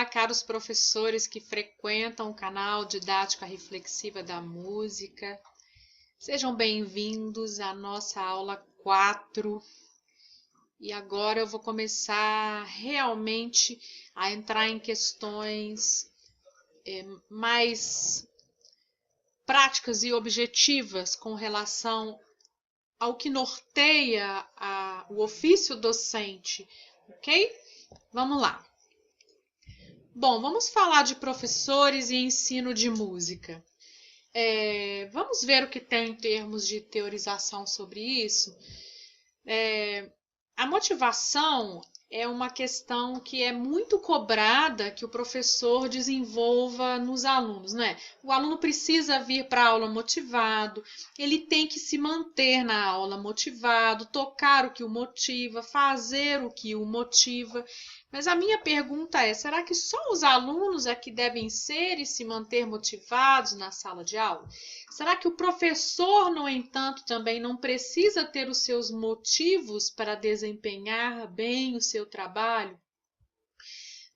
Olá, caros professores que frequentam o canal Didática Reflexiva da Música. Sejam bem-vindos à nossa aula 4. E agora eu vou começar realmente a entrar em questões mais práticas e objetivas com relação ao que norteia o ofício docente, ok? Vamos lá. Bom, vamos falar de professores e ensino de música. Vamos ver o que tem em termos de teorização sobre isso. A motivação é uma questão que é muito cobrada que o professor desenvolva nos alunos, não é? O aluno precisa vir para a aula motivado, ele tem que se manter na aula motivado, tocar o que o motiva, fazer o que o motiva. Mas a minha pergunta é, será que só os alunos é que devem ser e se manter motivados na sala de aula? Será que o professor, no entanto, também não precisa ter os seus motivos para desempenhar bem o seu trabalho?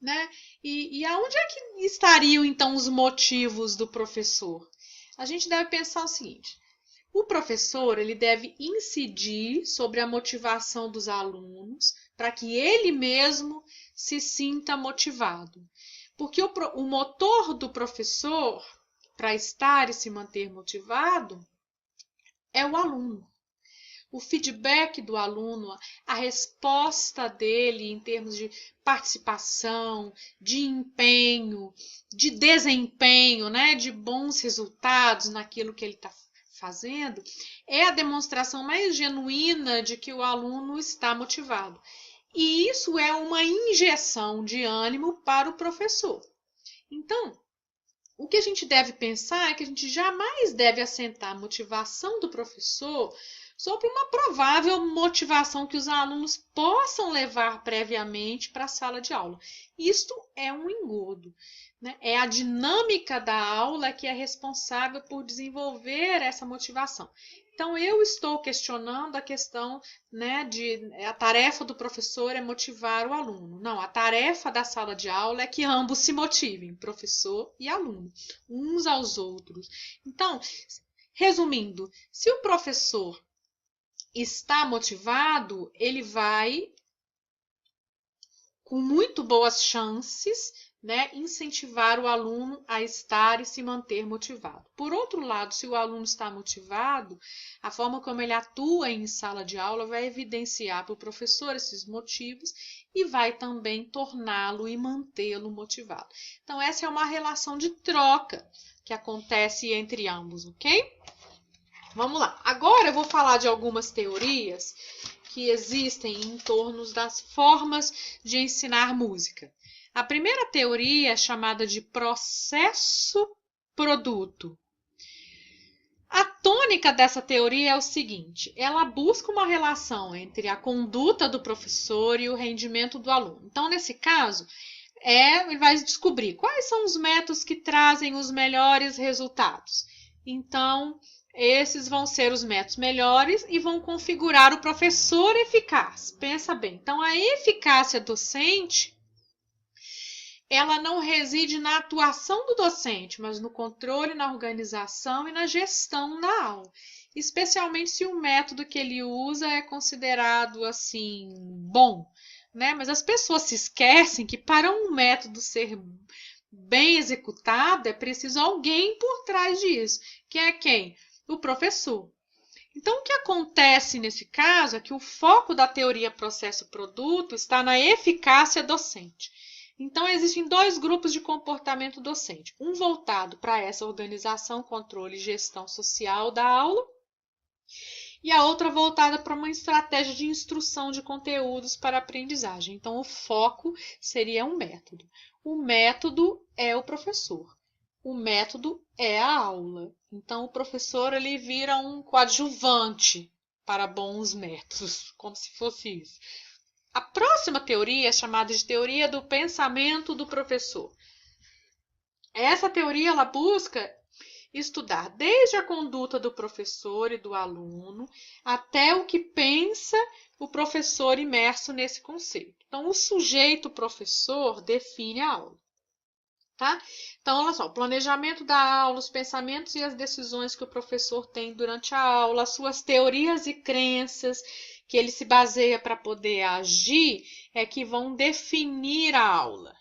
Né? E aonde é que estariam, então, os motivos do professor? A gente deve pensar o seguinte: o professor ele deve incidir sobre a motivação dos alunos para que ele mesmo se sinta motivado. Porque o motor do professor para estar e se manter motivado é o aluno. O feedback do aluno, a resposta dele em termos de participação, de empenho, de desempenho, né, de bons resultados naquilo que ele está fazendo, é a demonstração mais genuína de que o aluno está motivado. E isso é uma injeção de ânimo para o professor. Então, o que a gente deve pensar é que a gente jamais deve assentar a motivação do professor sobre uma provável motivação que os alunos possam levar previamente para a sala de aula. Isto é um engodo, né? É a dinâmica da aula que é responsável por desenvolver essa motivação. Então, eu estou questionando a questão, né, de a tarefa do professor é motivar o aluno. Não, a tarefa da sala de aula é que ambos se motivem, professor e aluno, uns aos outros. Então, resumindo, se o professor está motivado, ele vai, com muito boas chances, né, incentivar o aluno a estar e se manter motivado. Por outro lado, se o aluno está motivado, a forma como ele atua em sala de aula vai evidenciar para o professor esses motivos e vai também torná-lo e mantê-lo motivado. Então, essa é uma relação de troca que acontece entre ambos, ok? Vamos lá. Agora eu vou falar de algumas teorias que existem em torno das formas de ensinar música. A primeira teoria é chamada de processo-produto. A tônica dessa teoria é o seguinte: ela busca uma relação entre a conduta do professor e o rendimento do aluno. Então, nesse caso, ele vai descobrir quais são os métodos que trazem os melhores resultados. Então, esses vão ser os métodos melhores e vão configurar o professor eficaz. Pensa bem. Então, a eficácia docente, ela não reside na atuação do docente, mas no controle, na organização e na gestão da aula. Especialmente se o método que ele usa é considerado assim bom, né? Mas as pessoas se esquecem que para um método ser bem executado é preciso alguém por trás disso, que é quem? O professor. Então, o que acontece nesse caso é que o foco da teoria processo-produto está na eficácia docente. Então, existem dois grupos de comportamento docente. Um voltado para essa organização, controle e gestão social da aula, e a outra voltada para uma estratégia de instrução de conteúdos para aprendizagem. Então, o foco seria um método. O método é o professor. O método é a aula. Então, o professor ele vira um coadjuvante para bons métodos, como se fosse isso. A próxima teoria é chamada de teoria do pensamento do professor. Essa teoria ela busca estudar desde a conduta do professor e do aluno até o que pensa o professor imerso nesse conceito. Então, o sujeito professor define a aula. tá? Então, olha só, o planejamento da aula, os pensamentos e as decisões que o professor tem durante a aula, as suas teorias e crenças que ele se baseia para poder agir, é que vão definir a aula.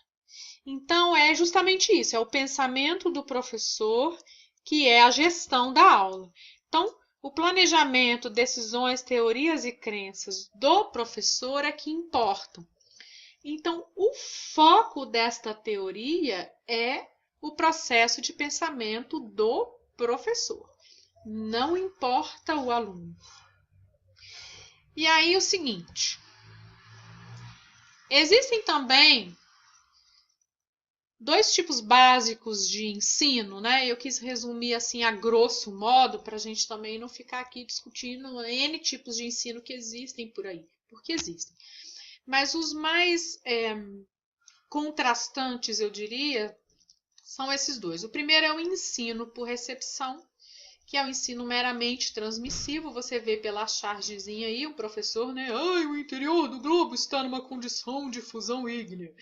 Então, é justamente isso, é o pensamento do professor que é a gestão da aula. Então, o planejamento, decisões, teorias e crenças do professor é que importam. Então, o foco desta teoria é o processo de pensamento do professor. Não importa o aluno. E aí, o seguinte: existem também dois tipos básicos de ensino, né? Eu quis resumir assim a grosso modo, para a gente também não ficar aqui discutindo N tipos de ensino que existem por aí, porque existem. Mas os mais contrastantes, eu diria, são esses dois. O primeiro é o ensino por recepção, que é o ensino meramente transmissivo. Você vê pela chargezinha aí, o professor, né? Ai, o interior do globo está numa condição de fusão ígnea.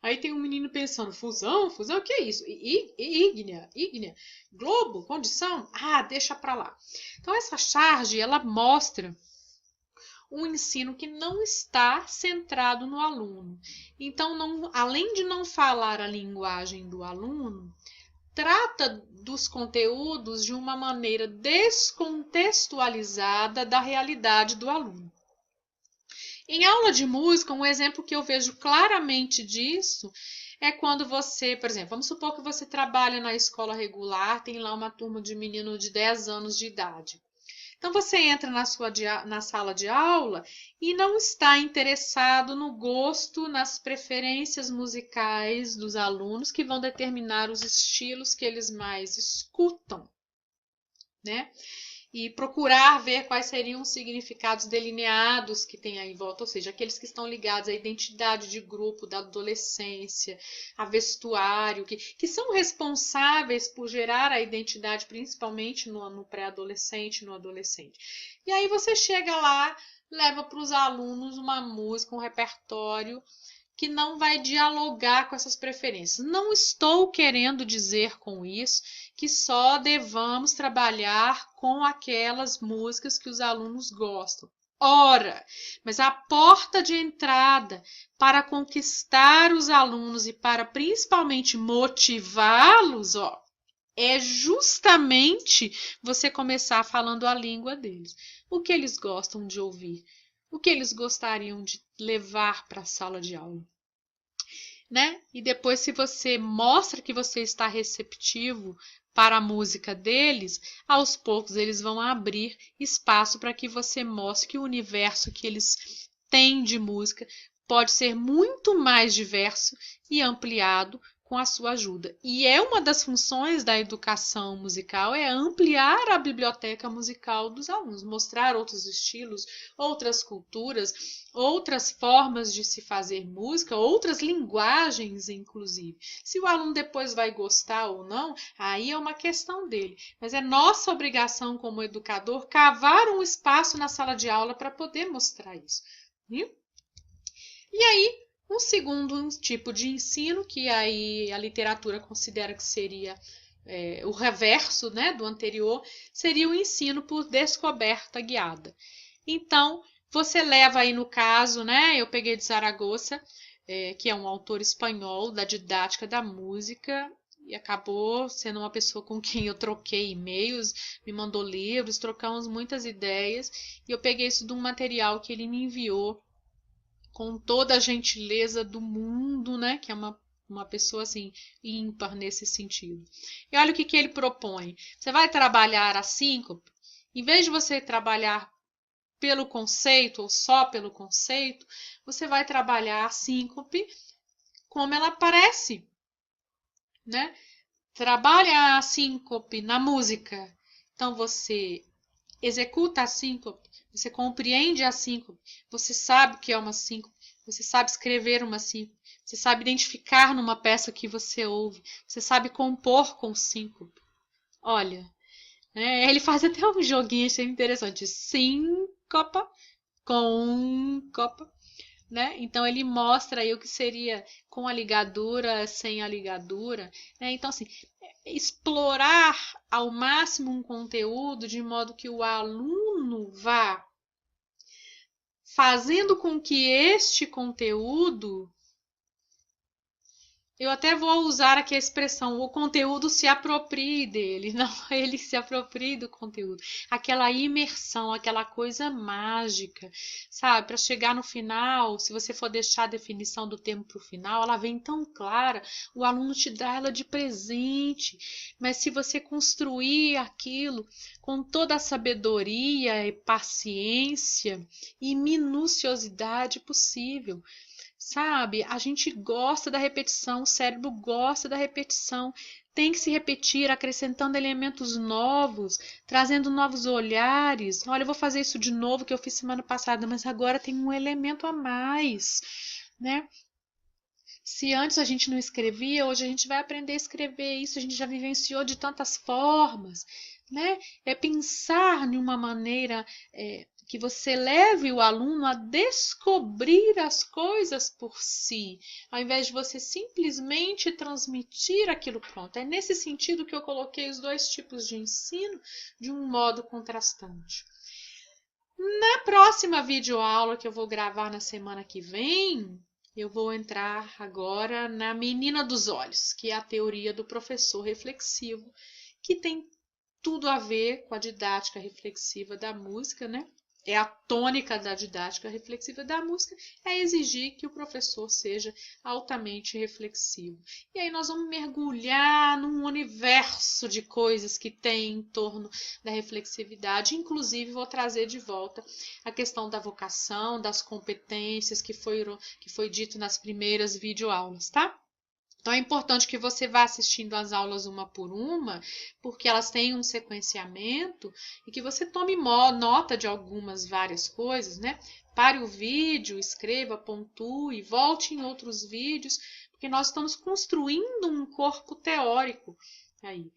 Aí tem um menino pensando, fusão? Fusão? O que é isso? Ígnea? Ígnea? Globo? Condição? Ah, deixa pra lá. Então, essa charge, ela mostra um ensino que não está centrado no aluno. Então, além de não falar a linguagem do aluno, trata dos conteúdos de uma maneira descontextualizada da realidade do aluno. Em aula de música, um exemplo que eu vejo claramente disso é quando você, por exemplo, vamos supor que você trabalha na escola regular, tem lá uma turma de menino de 10 anos de idade. Então, você entra na sala de aula e não está interessado no gosto, nas preferências musicais dos alunos, que vão determinar os estilos que eles mais escutam, né? E procurar ver quais seriam os significados delineados que tem aí em volta, ou seja, aqueles que estão ligados à identidade de grupo da adolescência, a vestuário, que são responsáveis por gerar a identidade, principalmente no pré-adolescente, no adolescente. E aí você chega lá, leva para os alunos uma música, um repertório que não vai dialogar com essas preferências. Não estou querendo dizer com isso que só devamos trabalhar com aquelas músicas que os alunos gostam. Ora, mas a porta de entrada para conquistar os alunos e para principalmente motivá-los, é justamente você começar falando a língua deles. O que eles gostam de ouvir, o que eles gostariam de levar para a sala de aula. Né? E depois, se você mostra que você está receptivo para a música deles, aos poucos eles vão abrir espaço para que você mostre que o universo que eles têm de música pode ser muito mais diverso e ampliado com a sua ajuda. E é uma das funções da educação musical, é ampliar a biblioteca musical dos alunos, mostrar outros estilos, outras culturas, outras formas de se fazer música, outras linguagens, inclusive. Se o aluno depois vai gostar ou não, aí é uma questão dele. Mas é nossa obrigação como educador cavar um espaço na sala de aula para poder mostrar isso. E aí, um segundo tipo de ensino, que aí a literatura considera que seria o reverso, né, do anterior, seria o ensino por descoberta guiada. Então, você leva aí no caso, né, eu peguei de Zaragoza, que é um autor espanhol da didática da música, e acabou sendo uma pessoa com quem eu troquei e-mails, me mandou livros, trocamos muitas ideias, e eu peguei isso de um material que ele me enviou com toda a gentileza do mundo, né? Que é uma pessoa assim ímpar nesse sentido. E olha o que ele propõe. Você vai trabalhar a síncope, em vez de você trabalhar pelo conceito ou só pelo conceito, você vai trabalhar a síncope como ela aparece, né? Trabalha a síncope na música. Então você executa a síncope, você compreende a síncope, você sabe o que é uma síncope, você sabe escrever uma síncope, você sabe identificar numa peça que você ouve, você sabe compor com síncope. Olha, né, ele faz até um joguinho achei interessante. Síncopa, com copa, né? Então ele mostra aí o que seria com a ligadura, sem a ligadura, né? Então assim, explorar ao máximo um conteúdo de modo que o aluno vá fazendo com que este conteúdo, eu até vou usar aqui a expressão, o conteúdo se aproprie dele, não ele se aproprie do conteúdo. Aquela imersão, aquela coisa mágica, sabe? Para chegar no final, se você for deixar a definição do termo para o final, ela vem tão clara, o aluno te dá ela de presente. Mas se você construir aquilo com toda a sabedoria e paciência e minuciosidade possível, sabe? A gente gosta da repetição, o cérebro gosta da repetição. Tem que se repetir, acrescentando elementos novos, trazendo novos olhares. Olha, eu vou fazer isso de novo que eu fiz semana passada, mas agora tem um elemento a mais, né? Se antes a gente não escrevia, hoje a gente vai aprender a escrever isso, a gente já vivenciou de tantas formas, né? É pensar de uma maneira que você leve o aluno a descobrir as coisas por si, ao invés de você simplesmente transmitir aquilo pronto. É nesse sentido que eu coloquei os dois tipos de ensino de um modo contrastante. Na próxima videoaula que eu vou gravar na semana que vem, eu vou entrar agora na menina dos olhos, que é a teoria do professor reflexivo, que tem tudo a ver com a didática reflexiva da música, né? É a tônica da didática reflexiva da música, é exigir que o professor seja altamente reflexivo. E aí nós vamos mergulhar num universo de coisas que tem em torno da reflexividade. Inclusive, vou trazer de volta a questão da vocação, das competências que foi dito nas primeiras videoaulas, tá? Então é importante que você vá assistindo as aulas uma por uma, porque elas têm um sequenciamento e que você tome nota de várias coisas, né? Pare o vídeo, escreva, pontue, volte em outros vídeos, porque nós estamos construindo um corpo teórico aí,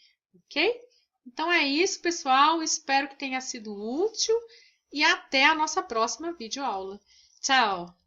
ok? Então é isso, pessoal. Espero que tenha sido útil e até a nossa próxima videoaula. Tchau!